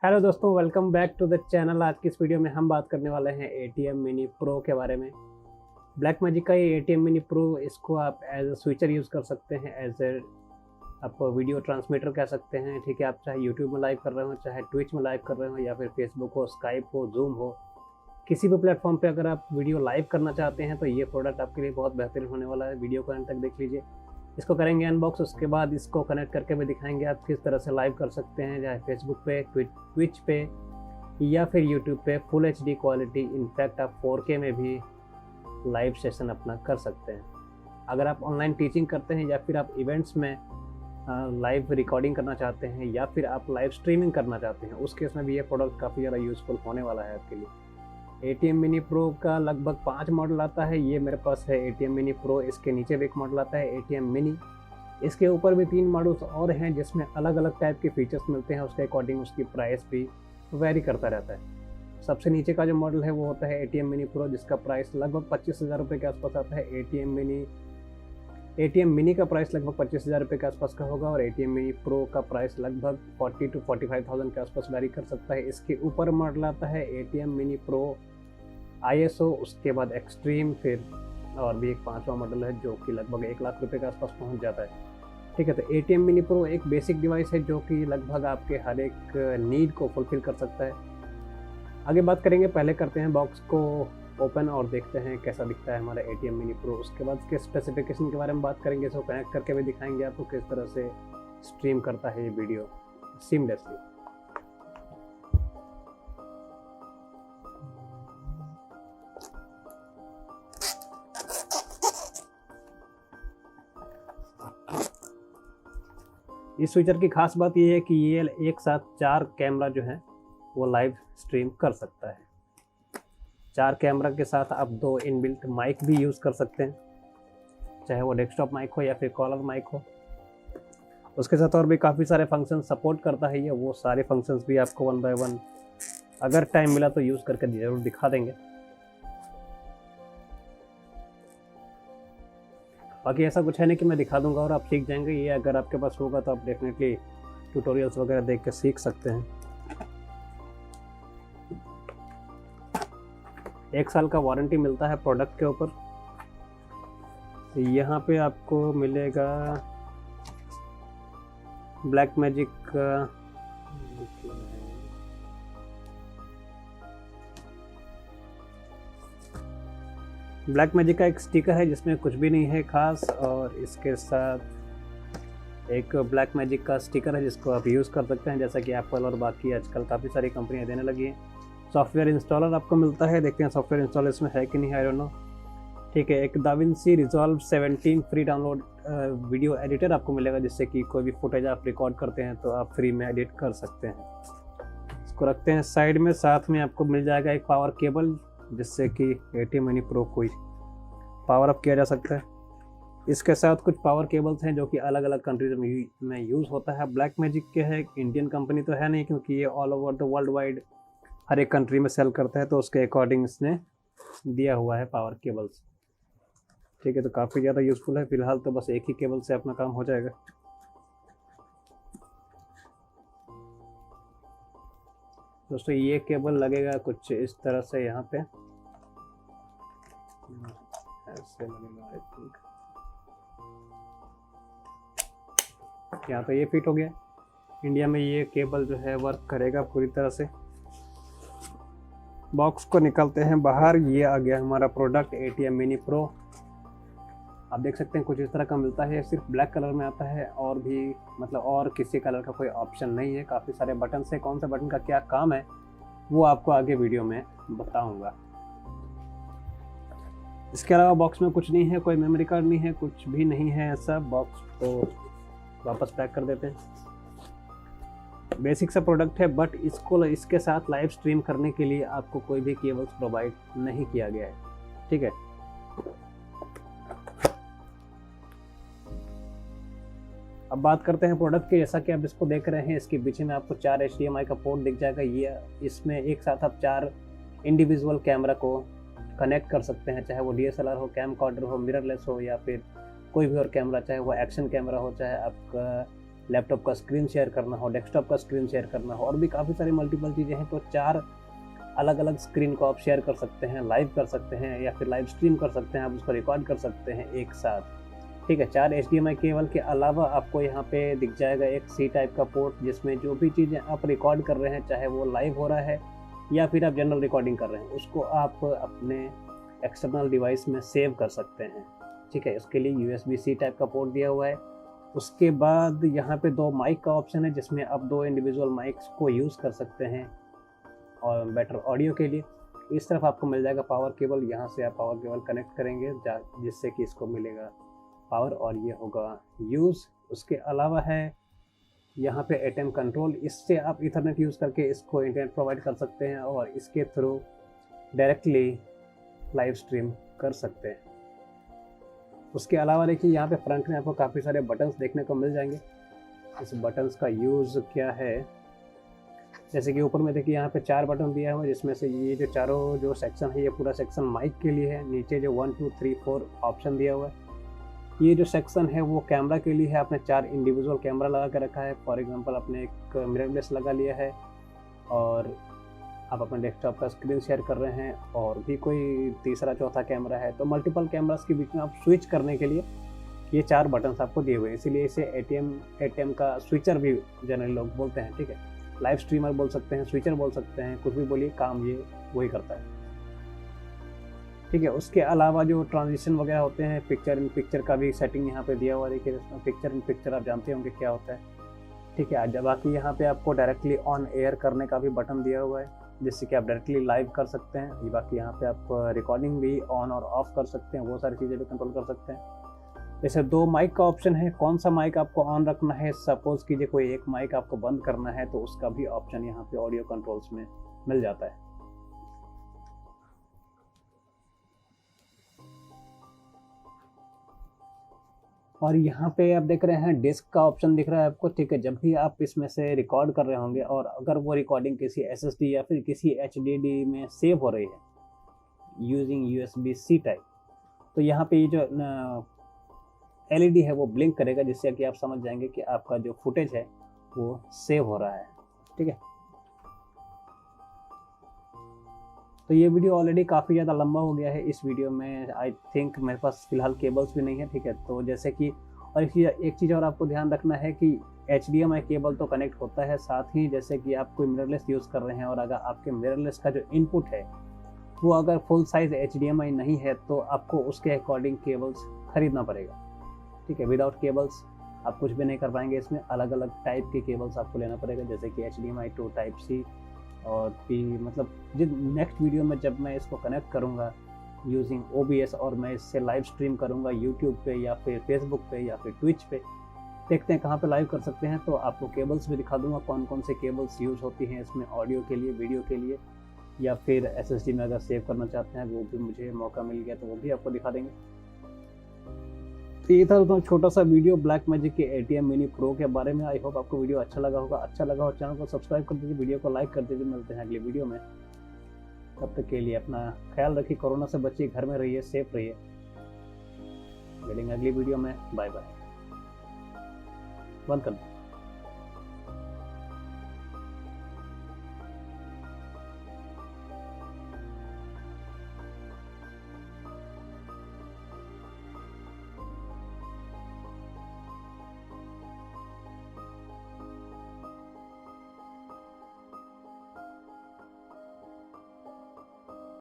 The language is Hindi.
हेलो दोस्तों, welcome back to the channel. आज की इस वीडियो में हम बात करने वाले हैं ATM मिनी प्रो के बारे में। ब्लैक मैजिक का ये ATM मिनी प्रो, इसको आप एज अ स्विचर यूज़ कर सकते हैं, एज ए आप वीडियो ट्रांसमीटर कह सकते हैं। ठीक है, आप चाहे यूट्यूब में लाइव कर रहे हो, चाहे ट्विच में लाइव कर रहे हो, या फिर फेसबुक हो, स्काइप हो, जूम हो, किसी भी प्लेटफॉर्म पे अगर आप वीडियो लाइव करना चाहते हैं तो ये प्रोडक्ट आपके लिए बहुत बेहतरीन होने वाला है। वीडियो को अंत तक देख लीजिए। इसको करेंगे अनबॉक्स, उसके बाद इसको कनेक्ट करके भी दिखाएंगे आप किस तरह से लाइव कर सकते हैं, चाहे फेसबुक पे, ट्विच पे या फिर यूट्यूब पे फुल HD क्वालिटी। इनफैक्ट आप 4K में भी लाइव सेशन अपना कर सकते हैं। अगर आप ऑनलाइन टीचिंग करते हैं या फिर आप इवेंट्स में लाइव रिकॉर्डिंग करना चाहते हैं या फिर आप लाइव स्ट्रीमिंग करना चाहते हैं, उस केस में भी ये प्रोडक्ट काफ़ी ज़्यादा यूज़फुल होने वाला है आपके लिए। ATM मिनी प्रो का लगभग 5 मॉडल आता है। ये मेरे पास है ATM मिनी प्रो। इसके नीचे भी एक मॉडल आता है ATM मिनी। इसके ऊपर भी 3 मॉडल्स और हैं जिसमें अलग अलग टाइप के फीचर्स मिलते हैं। उसके अकॉर्डिंग उसकी प्राइस भी वेरी करता रहता है। सबसे नीचे का जो मॉडल है वो होता है ATM मिनी प्रो, जिसका प्राइस लगभग 25,000 रुपये के आसपास आता है। ATM मिनी का प्राइस लगभग 25,000 रुपये के आसपास का होगा और ATM मिनी प्रो का प्राइस लगभग 40 to 45,000 के आसपास वेरी कर सकता है। इसके ऊपर मॉडल आता है ATM मिनी प्रो ISO, उसके बाद एक्सट्रीम, फिर और भी एक 5वां मॉडल है जो कि लगभग 1 लाख रुपये के आसपास पहुंच जाता है। ठीक है, तो ATM मिनी प्रो एक बेसिक डिवाइस है जो कि लगभग आपके हर एक नीड को फुलफिल कर सकता है। आगे बात करेंगे, पहले करते हैं बॉक्स को ओपन और देखते हैं कैसा दिखता है हमारा ATM मिनी प्रो। उसके बाद इसके स्पेसिफिकेशन के बारे में बात करेंगे, इसको कनेक्ट करके भी दिखाएंगे आपको किस तरह से स्ट्रीम करता है ये वीडियो सीमलेसली। इस फीचर की खास बात ये है कि ये एक साथ 4 कैमरा जो है वो लाइव स्ट्रीम कर सकता है। 4 कैमरा के साथ आप 2 इनबिल्ट माइक भी यूज़ कर सकते हैं, चाहे वो डेस्कटॉप माइक हो या फिर कॉलर माइक हो। उसके साथ और भी काफ़ी सारे फंक्शन सपोर्ट करता है ये, वो सारे फंक्शंस भी आपको 1 बाय 1 अगर टाइम मिला तो यूज़ करके ज़रूर दिखा देंगे। बाकी ऐसा कुछ है नहीं कि मैं दिखा दूंगा और आप सीख जाएंगे। ये अगर आपके पास होगा तो आप डेफिनेटली ट्यूटोरियल्स वगैरह देख के सीख सकते हैं। 1 साल का वारंटी मिलता है प्रोडक्ट के ऊपर। यहाँ पे आपको मिलेगा ब्लैक मैजिक का एक स्टिकर है जिसमें कुछ भी नहीं है खास, और इसके साथ एक ब्लैक मैजिक का स्टिकर है जिसको आप यूज़ कर सकते हैं, जैसा कि एप्पल और बाकी आजकल काफ़ी सारी कंपनियां देने लगी हैं। सॉफ्टवेयर इंस्टॉलर आपको मिलता है, देखते हैं सॉफ्टवेयर इंस्टॉलर इसमें है कि नहीं, आई डोंट नो। ठीक है, एक Da Vinci resolve 17 free download video editor आपको मिलेगा, जिससे कि कोई भी फुटेज आप रिकॉर्ड करते हैं तो आप फ्री में एडिट कर सकते हैं। इसको रखते हैं साइड में। साथ में आपको मिल जाएगा एक पावर केबल, जिससे कि ATM मिनी प्रो को पावर अप किया जा सकता है। इसके साथ कुछ पावर केबल्स हैं जो कि अलग अलग कंट्रीज में यूज़ होता है। ब्लैक मैजिक के है, इंडियन कंपनी तो है नहीं, क्योंकि ये all over the world wide हर एक कंट्री में सेल करता है, तो उसके अकॉर्डिंग इसने दिया हुआ है पावर केबल्स। ठीक है, तो काफ़ी ज़्यादा यूज़फुल है। फिलहाल तो बस एक ही केबल से अपना काम हो जाएगा। दोस्तों, ये केबल लगेगा कुछ इस तरह से, यहाँ पे ऐसे लगेगा, आई थिंक यहाँ पे ये फिट हो गया। इंडिया में ये केबल जो है वर्क करेगा पूरी तरह से। बॉक्स को निकालते हैं बाहर। ये आ गया हमारा प्रोडक्ट ATM मिनी प्रो। आप देख सकते हैं कुछ इस तरह का मिलता है, सिर्फ ब्लैक कलर में आता है, और भी मतलब और किसी कलर का कोई ऑप्शन नहीं है। काफ़ी सारे बटन से कौन सा बटन का क्या काम है वो आपको आगे वीडियो में बताऊंगा। इसके अलावा बॉक्स में कुछ नहीं है, कोई मेमोरी कार्ड नहीं है, कुछ भी नहीं है ऐसा। बॉक्स को वापस पैक कर देते हैं। बेसिक सा प्रोडक्ट है, बट इसके साथ लाइव स्ट्रीम करने के लिए आपको कोई भी केबल्स प्रोवाइड नहीं किया गया है। ठीक है, अब बात करते हैं प्रोडक्ट की। जैसा कि आप इसको देख रहे हैं, इसके पीछे में आपको 4 HDMI का पोर्ट दिख जाएगा। ये इसमें एक साथ आप 4 इंडिविजुअल कैमरा को कनेक्ट कर सकते हैं, चाहे वो DSLR हो, कैम कॉर्डर हो, मिररलेस हो, या फिर कोई भी और कैमरा, चाहे वो एक्शन कैमरा हो, चाहे आपका लैपटॉप का स्क्रीन शेयर करना हो, डेस्कटॉप का स्क्रीन शेयर करना हो, और भी काफ़ी सारी मल्टीपल चीज़ें हैं। तो 4 अलग अलग स्क्रीन को आप शेयर कर सकते हैं, लाइव कर सकते हैं, या फिर लाइव स्ट्रीम कर सकते हैं, आप उसको रिकॉर्ड कर सकते हैं एक साथ। ठीक है, 4 HDMI केबल के अलावा आपको यहाँ पे दिख जाएगा एक C टाइप का पोर्ट, जिसमें जो भी चीज़ें आप रिकॉर्ड कर रहे हैं, चाहे वो लाइव हो रहा है या फिर आप जनरल रिकॉर्डिंग कर रहे हैं, उसको आप अपने एक्सटर्नल डिवाइस में सेव कर सकते हैं। ठीक है, इसके लिए USB-C टाइप का पोर्ट दिया हुआ है। उसके बाद यहाँ पे 2 माइक का ऑप्शन है, जिसमें आप 2 इंडिविजुअल माइक्स को यूज़ कर सकते हैं और बेटर ऑडियो के लिए। इस तरफ आपको मिल जाएगा पावर केबल, यहाँ से आप पावर केबल कनेक्ट करेंगे जिससे कि इसको मिलेगा पावर और ये होगा यूज़। उसके अलावा है यहाँ पे ATEM कंट्रोल, इससे आप इथरनेट यूज़ करके इसको इंटरनेट प्रोवाइड कर सकते हैं और इसके थ्रू डायरेक्टली लाइव स्ट्रीम कर सकते हैं। उसके अलावा देखिए यहाँ पे फ्रंट में आपको काफ़ी सारे बटन्स देखने को मिल जाएंगे। इस बटन्स का यूज़ क्या है, जैसे कि ऊपर में देखिए यहाँ पे 4 बटन दिया हुआ है, जिसमें से ये जो चारों जो सेक्शन है ये पूरा सेक्शन माइक के लिए है। नीचे जो 1 2 3 4 ऑप्शन दिया हुआ है, ये जो सेक्शन है वो कैमरा के लिए है। आपने 4 इंडिविजुअल कैमरा लगा के रखा है। फॉर एग्जांपल आपने एक मिररलेस लगा लिया है और आप अपने डेस्कटॉप का स्क्रीन शेयर कर रहे हैं, और भी कोई तीसरा चौथा कैमरा है, तो मल्टीपल कैमरास के बीच में आप स्विच करने के लिए ये 4 बटन्स आपको दिए हुए हैं। इसीलिए इसे ATM का स्विचर भी जनरली लोग बोलते हैं। ठीक है, लाइव स्ट्रीमर बोल सकते हैं, स्विचर बोल सकते हैं, कुछ भी बोलिए, काम ये वही करता है। ठीक है, उसके अलावा जो ट्रांजिशन वगैरह होते हैं, पिक्चर इन पिक्चर का भी सेटिंग यहाँ पे दिया हुआ है। देखिए इसमें पिक्चर इन पिक्चर आप जानते होंगे क्या होता है। ठीक है, जब बाकी यहाँ पे आपको डायरेक्टली ऑन एयर करने का भी बटन दिया हुआ है, जिससे कि आप डायरेक्टली लाइव कर सकते हैं। ये बाकी यहाँ पे आप रिकॉर्डिंग भी ऑन और ऑफ कर सकते हैं, वो सारी चीज़ें भी कंट्रोल कर सकते हैं। जैसे 2 माइक का ऑप्शन है, कौन सा माइक आपको ऑन रखना है, सपोज कीजिए कोई एक माइक आपको बंद करना है, तो उसका भी ऑप्शन यहाँ पे ऑडियो कंट्रोल्स में मिल जाता है। और यहाँ पे आप देख रहे हैं डिस्क का ऑप्शन दिख रहा है आपको। ठीक है, जब भी आप इसमें से रिकॉर्ड कर रहे होंगे और अगर वो रिकॉर्डिंग किसी SSD या फिर किसी HDD में सेव हो रही है यूजिंग USB-C टाइप, तो यहाँ पे ये जो LED है वो ब्लिंक करेगा, जिससे कि आप समझ जाएंगे कि आपका जो फुटेज है वो सेव हो रहा है। ठीक है, तो ये वीडियो ऑलरेडी काफ़ी ज़्यादा लंबा हो गया है। इस वीडियो में आई थिंक मेरे पास फ़िलहाल केबल्स भी नहीं है। ठीक है, तो जैसे कि और एक चीज़ और आपको ध्यान रखना है कि HDMI केबल तो कनेक्ट होता है, साथ ही जैसे कि आप कोई मिररलेस यूज़ कर रहे हैं और अगर आपके मिररलेस का जो इनपुट है वो अगर फुल साइज़ HDMI नहीं है, तो आपको उसके अकॉर्डिंग केबल्स खरीदना पड़ेगा। ठीक है, विदाउट केबल्स आप कुछ भी नहीं कर पाएंगे। इसमें अलग अलग टाइप के केबल्स आपको लेना पड़ेगा, जैसे कि HDMI to टाइप C और भी, मतलब नेक्स्ट वीडियो में जब मैं इसको कनेक्ट करूँगा यूजिंग OBS और मैं इससे लाइव स्ट्रीम करूँगा यूट्यूब पे या फिर फेसबुक पे या फिर ट्विच पे, देखते हैं कहाँ पे लाइव कर सकते हैं, तो आपको केबल्स भी दिखा दूँगा कौन कौन से केबल्स यूज़ होती हैं इसमें ऑडियो के लिए, वीडियो के लिए, या फिर SSD में अगर सेव करना चाहते हैं वो भी मुझे मौका मिल गया तो वो भी आपको दिखा देंगे। तो ये था तो छोटा सा वीडियो ब्लैकमैजिक के ATM मिनी प्रो के बारे में। आई होप आपको वीडियो अच्छा लगा होगा। अच्छा लगा हो चैनल को सब्सक्राइब कर दीजिए, वीडियो को लाइक कर दीजिए। मिलते हैं अगली वीडियो में, तब तक के लिए अपना ख्याल रखिए, कोरोना से बचिए, घर में रहिए, सेफ रहिए। मिलेंगे अगली वीडियो में, बाय बाय। बंद कर दो।